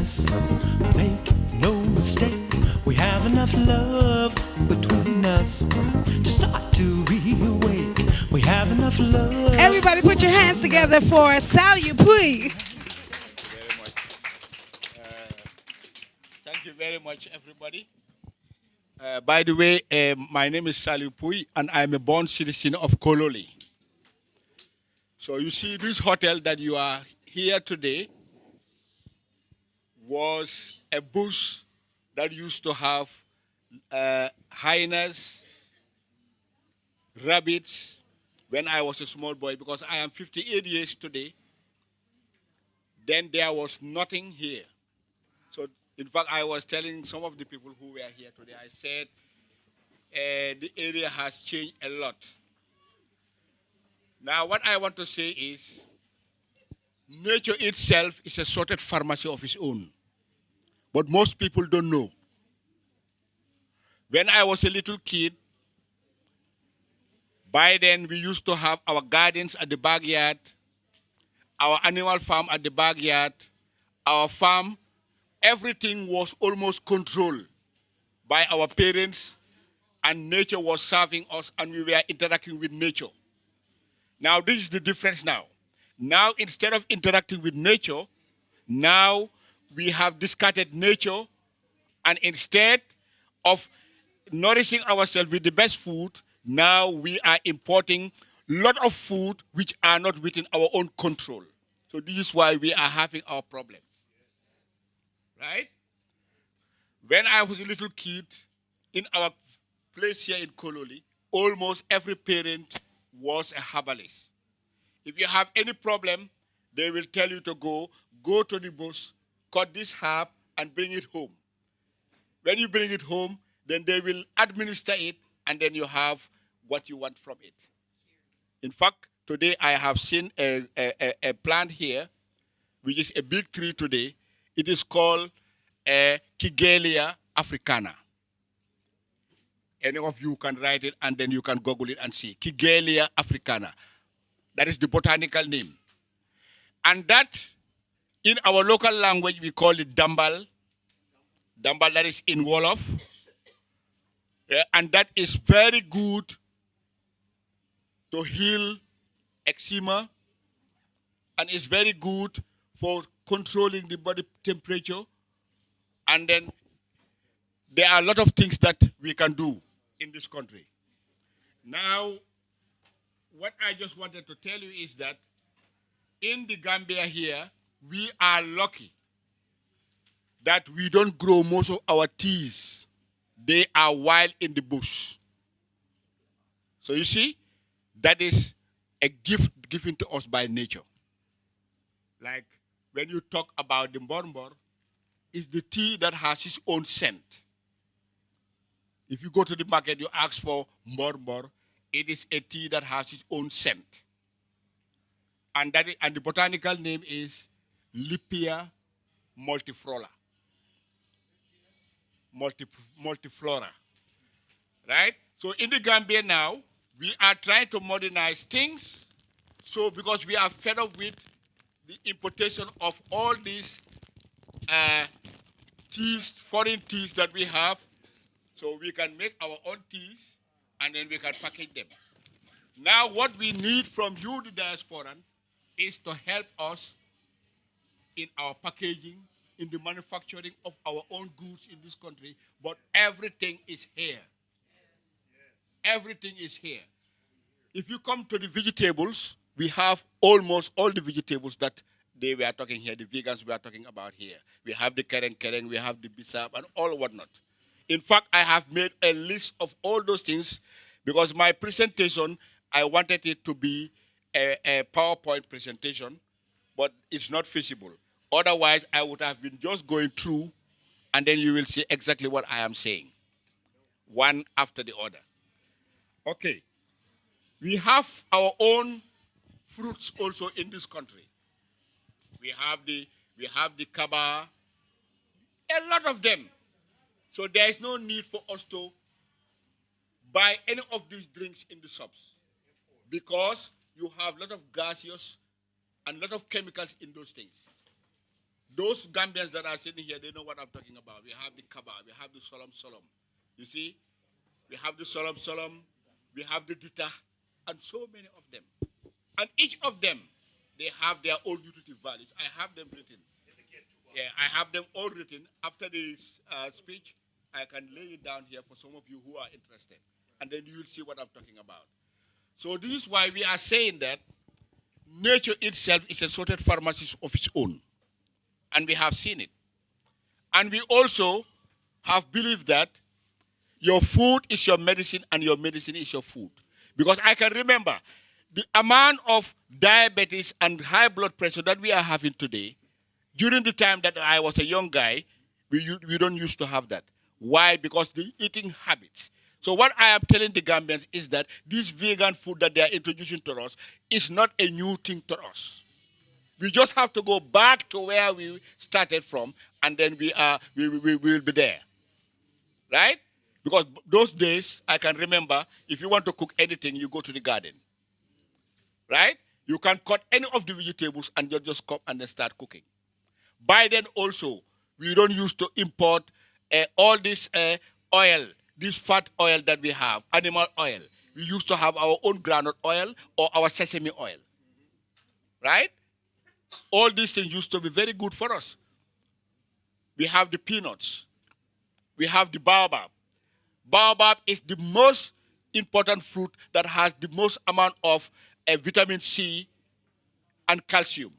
us. Make no mistake, we have enough love between us to start to reawake. We have enough love. Everybody put your hands together for Salieue Puye. Very much. Thank you very much, everybody. By the way, my name is Salieue Puye, and I'm a born citizen of Kololi. So you see, this hotel that you are here today was a bush that used to have hyenas, rabbits, when I was a small boy, because I am 58 years today. Then there was nothing here. So, in fact, I was telling some of the people who were here today, I said, the area has changed a lot. Now, what I want to say is, nature itself is a sorted pharmacy of its own. But most people don't know. When I was a little kid, by then we used to have our gardens at the backyard, our animal farm at the backyard, our farm. Everything was almost controlled by our parents, and nature was serving us, and we were interacting with nature. Now, this is the difference now. Now, instead of interacting with nature, now we have discarded nature, and instead of nourishing ourselves with the best food, now we are importing a lot of food which are not within our own control. So this is why we are having our problems. Right? When I was a little kid, in our place here in Kololi, almost every parent was a herbalist. If you have any problem, they will tell you to go to the bush, cut this herb, and bring it home. When you bring it home, then they will administer it, and then you have what you want from it. In fact, today I have seen a plant here, which is a big tree today. It is called Kigelia africana. Any of you can write it, and then you can Google it and see. Kigelia africana. That is the botanical name. And that, in our local language, we call it dambal. Dambal, that is in Wolof. And that is very good to heal eczema, and is very good for controlling the body temperature. And then there are a lot of things that we can do in this country. Now, what I just wanted to tell you is that in the Gambia here, we are lucky that we don't grow most of our teas. They are wild in the bush. So you see, that is a gift given to us by nature. Like when you talk about the mborbor, it's the tea that has its own scent. If you go to the market, you ask for mborbor, it is a tea that has its own scent. And the botanical name is Lipia multiflora. Multiflora. Right? So in the Gambia now, we are trying to modernize things. So because we are fed up with the importation of all these teas, foreign teas that we have, so we can make our own teas and then we can package them. Now what we need from you, the diasporan, is to help us in our packaging, in the manufacturing of our own goods in this country, but everything is here. Everything is here. If you come to the vegetables, we have almost all the vegetables that they were talking here, the vegans were talking about here. We have the kereng, we have the bisap, and all whatnot. In fact, I have made a list of all those things because my presentation, I wanted it to be a PowerPoint presentation, but it's not feasible. Otherwise, I would have been just going through, and then you will see exactly what I am saying, one after the other. Okay. We have our own fruits also in this country. We have the kaba, a lot of them. So there is no need for us to buy any of these drinks in the shops because you have a lot of gaseous and a lot of chemicals in those things. those Gambians that are sitting here, they know what I'm talking about. We have the kaba, we have the solom solom. You see, we have the solom solom, we have the dita, and so many of them. And each of them, they have their own nutritive values. I have them written. Yeah, I have them all written. After this speech, I can lay it down here for some of you who are interested. And then you'll see what I'm talking about. So this is why we are saying that nature itself is a sorted pharmacy of its own. And we have seen it. And we also have believed that your food is your medicine and your medicine is your food. Because I can remember the amount of diabetes and high blood pressure that we are having today, during the time that I was a young guy, we don't used to have that. Why? Because the eating habits. So what I am telling the Gambians is that this vegan food that they are introducing to us is not a new thing to us. We just have to go back to where we started from, and then we will be there. Right? Because those days, I can remember, if you want to cook anything, you go to the garden. Right? You can cut any of the vegetables and you just come and then start cooking. By then also, we don't used to import all this oil, this fat oil that we have, animal oil. We used to have our own groundnut oil or our sesame oil. Right? All these things used to be very good for us. We have the peanuts. We have the baobab. Baobab is the most important fruit that has the most amount of vitamin C and calcium.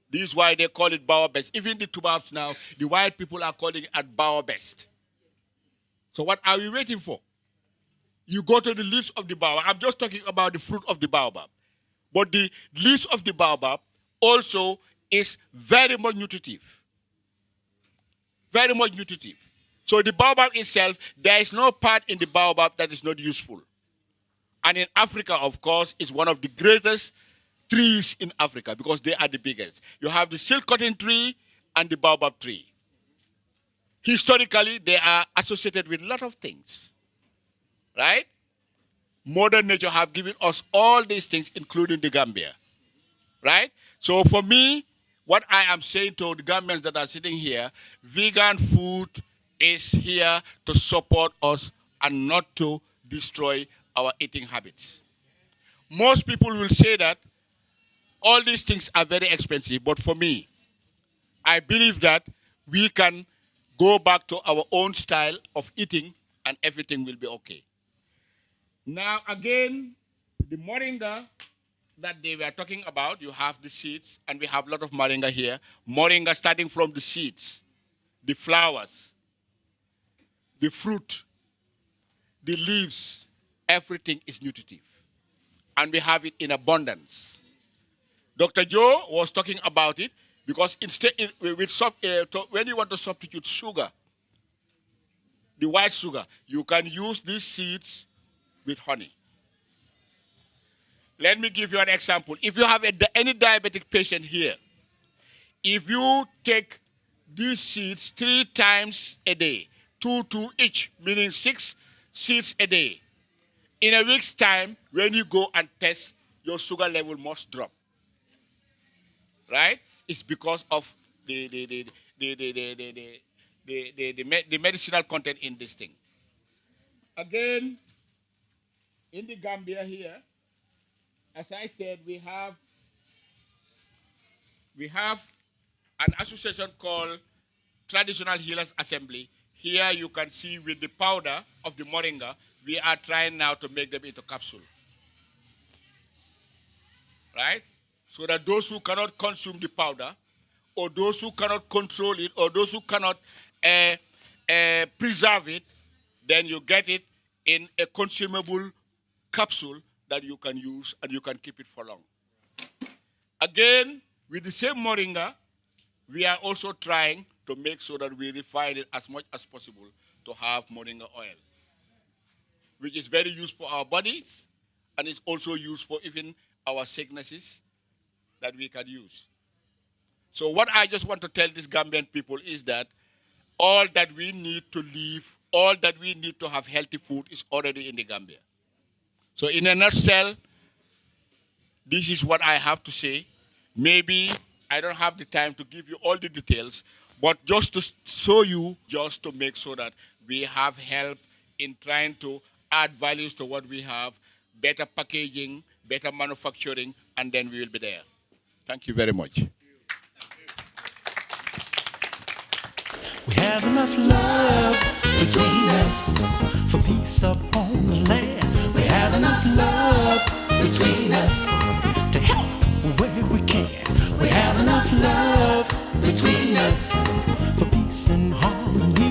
This is why they call it baobab. Even the tubabs now, the white people are calling it baobab. So what are we waiting for? You go to the leaves of the baobab. I'm just talking about the fruit of the baobab. But the leaves of the baobab also is very much nutritive. Very much nutritive. So the baobab itself, there is no part in the baobab that is not useful. And in Africa, of course, is one of the greatest trees in Africa because they are the biggest. You have the silk cotton tree and the baobab tree. Historically, they are associated with a lot of things. Right? Modern nature have given us all these things, including the Gambia. Right? So for me, what I am saying to the Gambians that are sitting here, vegan food is here to support us and not to destroy our eating habits. Most people will say that all these things are very expensive, but for me, I believe that we can go back to our own style of eating and everything will be okay. Now again, the moringa that they were talking about, you have the seeds, and we have a lot of moringa here. Moringa starting from the seeds, the flowers, the fruit, the leaves, everything is nutritive. And we have it in abundance. Dr. Joe was talking about it because instead, when you want to substitute sugar, the white sugar, you can use these seeds with honey. Let me give you an example. If you have any diabetic patient here, if you take these seeds 3 times a day, 2 each, meaning 6 seeds a day, in a week's time, when you go and test, your sugar level must drop. Right? It's because of the medicinal content in this thing. Again, in the Gambia here, as I said, we have an association called Traditional Healers Assembly. Here you can see with the powder of the moringa, we are trying now to make them into capsule. Right? So that those who cannot consume the powder, or those who cannot control it, or those who cannot preserve it, then you get it in a consumable capsule that you can use and you can keep it for long. Again, with the same moringa, we are also trying to make sure that we refine it as much as possible to have moringa oil, which is very useful for our bodies and is also used for even our sicknesses that we can use. So what I just want to tell these Gambian people is that all that we need to live, all that we need to have healthy food is already in the Gambia. So in a nutshell, this is what I have to say. Maybe I don't have the time to give you all the details, but just to show you, just to make sure that we have help in trying to add values to what we have, better packaging, better manufacturing, and then we will be there. Thank you very much. We have enough love between us for peace upon the land. We have enough love between us to help where we can. We have enough love between us for peace and harmony.